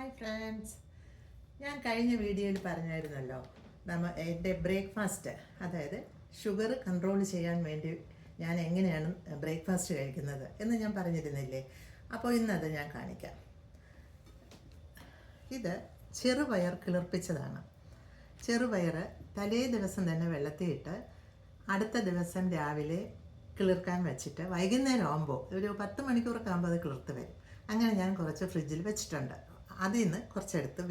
Hi friends, ഞാൻ കഴിഞ്ഞ വീഡിയോയിൽ പറഞ്ഞായിരുന്നല്ലോ എൻ്റെ ബ്രേക്ക്ഫാസ്റ്റ്, അതായത് ഷുഗർ കൺട്രോൾ ചെയ്യാൻ വേണ്ടി ഞാൻ എങ്ങനെയാണ് ബ്രേക്ക്ഫാസ്റ്റ് കഴിക്കുന്നത് എന്ന് ഞാൻ പറഞ്ഞിരുന്നില്ലേ. അപ്പോൾ ഇന്നത് ഞാൻ കാണിക്കാം. ഇത് ചെറുപയർ കിളിർപ്പിച്ചതാണ്. ചെറുപയർ തലേ ദിവസം തന്നെ വെള്ളത്തിയിട്ട് അടുത്ത ദിവസം രാവിലെ കിളിർക്കാൻ വെച്ചിട്ട് വൈകുന്നേരം ആകുമ്പോൾ ഒരു 10 മണിക്കൂറൊക്കെ ആകുമ്പോൾ അത് കിളിർത്ത് വരും. അങ്ങനെ ഞാൻ കുറച്ച് ഫ്രിഡ്ജിൽ വെച്ചിട്ടുണ്ട്. അതിൽ നിന്ന് കുറച്ചെടുത്ത്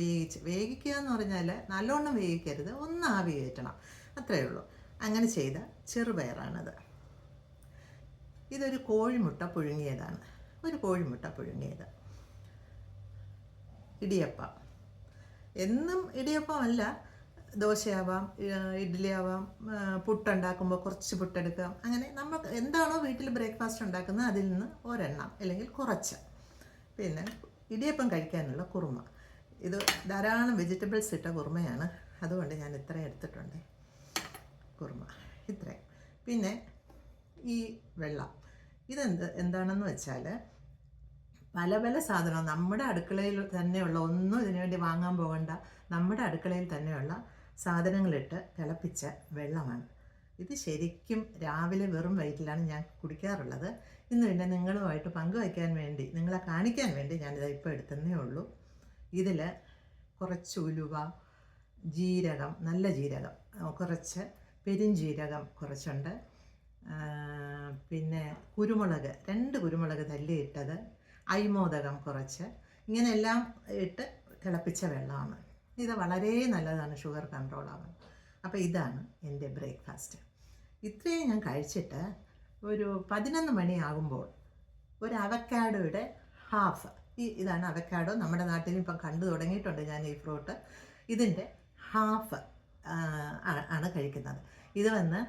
വേവിക്കുക എന്ന് പറഞ്ഞാൽ നല്ലോണം വേവിക്കരുത്, ഒന്ന് ആവി കയറ്റണം, അത്രയേ ഉള്ളൂ. അങ്ങനെ ചെയ്ത ചെറുപയറാണത്. ഇതൊരു കോഴിമുട്ട പുഴുങ്ങിയതാണ്. ഒരു കോഴിമുട്ട പുഴുങ്ങിയത്. ഇടിയപ്പം, എന്നും ഇടിയപ്പമല്ല, ദോശയാവാം, ഇഡ്ഡലി ആവാം, പുട്ടുണ്ടാക്കുമ്പോൾ കുറച്ച് പുട്ടെടുക്കാം. അങ്ങനെ നമ്മൾ എന്താണോ വീട്ടിൽ ബ്രേക്ക്ഫാസ്റ്റ് ഉണ്ടാക്കുന്നത് അതിൽ നിന്ന് ഒരെണ്ണം അല്ലെങ്കിൽ കുറച്ച്. പിന്നെ ഇടിയപ്പം കഴിക്കാനുള്ള കുറുമ. ഇത് ധാരാളം വെജിറ്റബിൾസ് ഇട്ട കുറുമയാണ്, അതുകൊണ്ട് ഞാൻ ഇത്രയും എടുത്തിട്ടുണ്ട്. കുറുമ ഇത്രയും. പിന്നെ ഈ വെള്ളം, എന്താണെന്ന് വെച്ചാൽ പല പല സാധനവും നമ്മുടെ അടുക്കളയിൽ തന്നെയുള്ള, ഒന്നും ഇതിനു വേണ്ടി വാങ്ങാൻ പോകണ്ട, നമ്മുടെ അടുക്കളയിൽ തന്നെയുള്ള സാധനങ്ങളിട്ട് തിളപ്പിച്ച വെള്ളമാണ്. ഇത് ശരിക്കും രാവിലെ വെറും വയറ്റിലാണ് ഞാൻ കുടിക്കാറുള്ളത്. ഇന്ന് പിന്നെ നിങ്ങളുമായിട്ട് പങ്കുവയ്ക്കാൻ വേണ്ടി, നിങ്ങളെ കാണിക്കാൻ വേണ്ടി ഞാനിത് ഇപ്പോൾ എടുത്തതേ ഉള്ളൂ. ഇതിൽ കുറച്ച് ഉലുവ, ജീരകം, നല്ല ജീരകം കുറച്ച്, പെരുംജീരകം കുറച്ചുണ്ട്, പിന്നെ കുരുമുളക് 2 കുരുമുളക് തല്ലിയിട്ടത്, അരിമോദകം കുറച്ച്, ഇങ്ങനെയെല്ലാം ഇട്ട് തിളപ്പിച്ച വെള്ളമാണ്. ഇത് വളരെ നല്ലതാണ് ഷുഗർ കൺട്രോൾ ആവാൻ. അപ്പോൾ ഇതാണ് എൻ്റെ ബ്രേക്ക്ഫാസ്റ്റ്. ഇത്രയും ഞാൻ കഴിച്ചിട്ട് ഒരു 11 മണിയാകുമ്പോൾ ഒരു അവക്കാഡോയുടെ ഹാഫ്, ഇതാണ് അവക്കാഡോ, നമ്മുടെ നാട്ടിൽ ഇപ്പം കണ്ടു തുടങ്ങിയിട്ടുണ്ട് ഞാൻ ഈ ഫ്രൂട്ട്. ഇതിൻ്റെ ഹാഫ് ആണ് കഴിക്കുന്നത്. ഇത് വന്ന്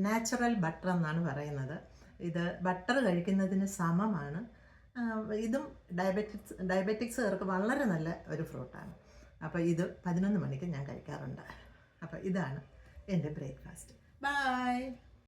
നാച്ചുറൽ ബട്ടർ എന്നാണ് പറയുന്നത്. ഇത് ബട്ടർ കഴിക്കുന്നതിന് സമമാണ്. ഇതും ഡയബറ്റിക്സുകാർക്ക് വളരെ നല്ല ഒരു ഫ്രൂട്ടാണ്. അപ്പോൾ ഇത് 11 മണിക്ക് ഞാൻ കഴിക്കാറുണ്ട്. അപ്പോൾ ഇതാണ് എൻ്റെ ബ്രേക്ക്ഫാസ്റ്റ്. ബൈ.